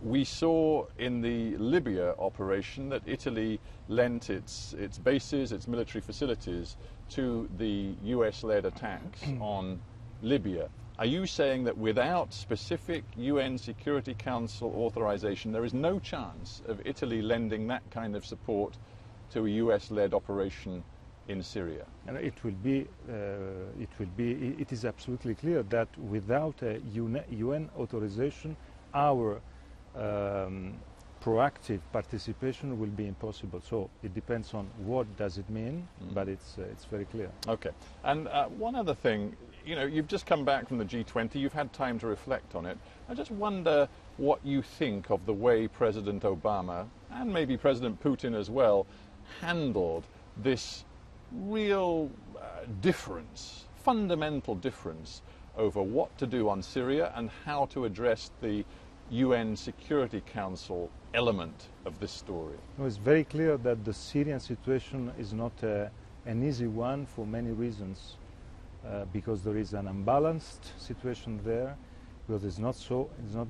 We saw in the Libya operation that Italy lent its bases, its military facilities to the US-led attacks on Libya. Are you saying that without specific UN Security Council authorization, there is no chance of Italy lending that kind of support to a US-led operation in Syria? And it is absolutely clear that without a UN authorization, our proactive participation will be impossible. So it depends on what does it mean, but it's very clear. Okay. And one other thing, you know, you've just come back from the G20, you've had time to reflect on it. I just wonder what you think of the way President Obama, and maybe President Putin as well, handled this real difference, fundamental difference over what to do on Syria and how to address the UN Security Council element of this story. No, it's very clear that the Syrian situation is not an easy one for many reasons, because there is an unbalanced situation there, because it's not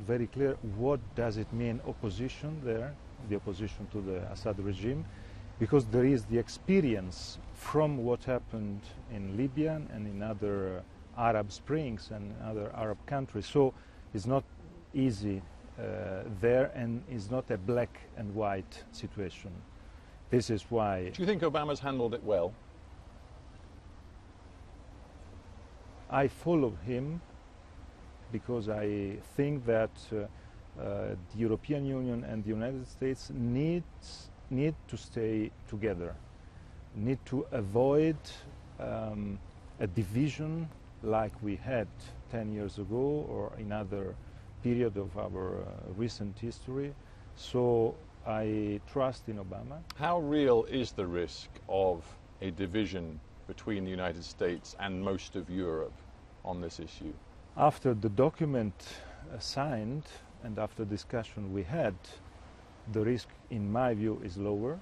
very clear what does it mean opposition there, the opposition to the Assad regime, because there is the experience from what happened in Libya and in other Arab Springs and other Arab countries. So it's not easy there, and it's not a black and white situation. This is why... Do you think Obama's handled it well? I follow him because I think that the European Union and the United States need to stay together, need to avoid a division like we had 10 years ago or in other period of our recent history. So I trust in Obama. How real is the risk of a division between the United States and most of Europe on this issue? After the document signed and after discussion we had, the risk, in my view, is lower,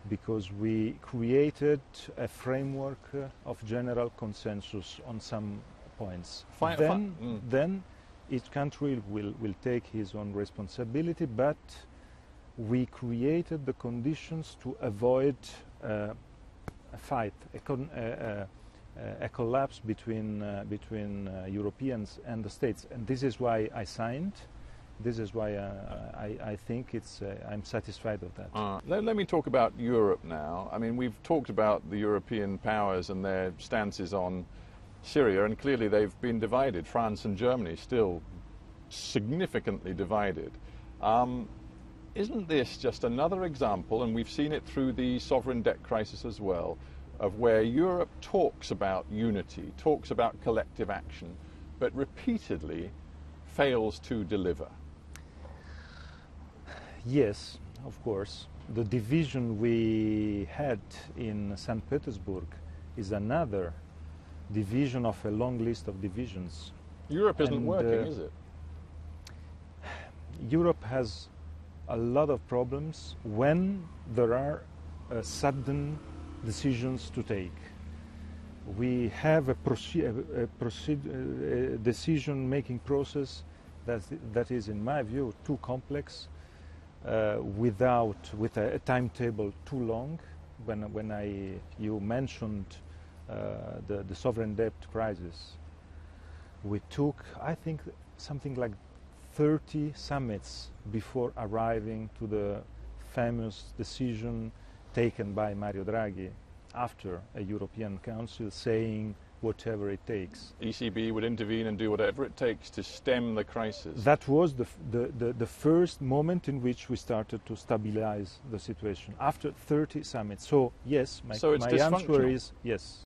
because we created a framework of general consensus on some points. Then each country will take his own responsibility, but we created the conditions to avoid a fight, a collapse between Europeans and the States. And this is why I signed. This is why I think I'm satisfied with that. Let me talk about Europe now. I mean, we've talked about the European powers and their stances on Syria, and clearly they've been divided. France and Germany still significantly divided. Isn't this just another example, and we've seen it through the sovereign debt crisis as well, of where Europe talks about unity, talks about collective action, but repeatedly fails to deliver? Yes, of course. The division we had in St. Petersburg is another division of a long list of divisions. Europe isn't working, is it? Europe has a lot of problems when there are sudden decisions to take. We have a decision-making process that is, in my view, too complex, with a timetable too long. When you mentioned the sovereign debt crisis, we took, I think, something like 30 summits before arriving to the famous decision taken by Mario Draghi after a European Council saying whatever it takes. ECB would intervene and do whatever it takes to stem the crisis. That was the first moment in which we started to stabilize the situation, after 30 summits. So yes, my answer is yes.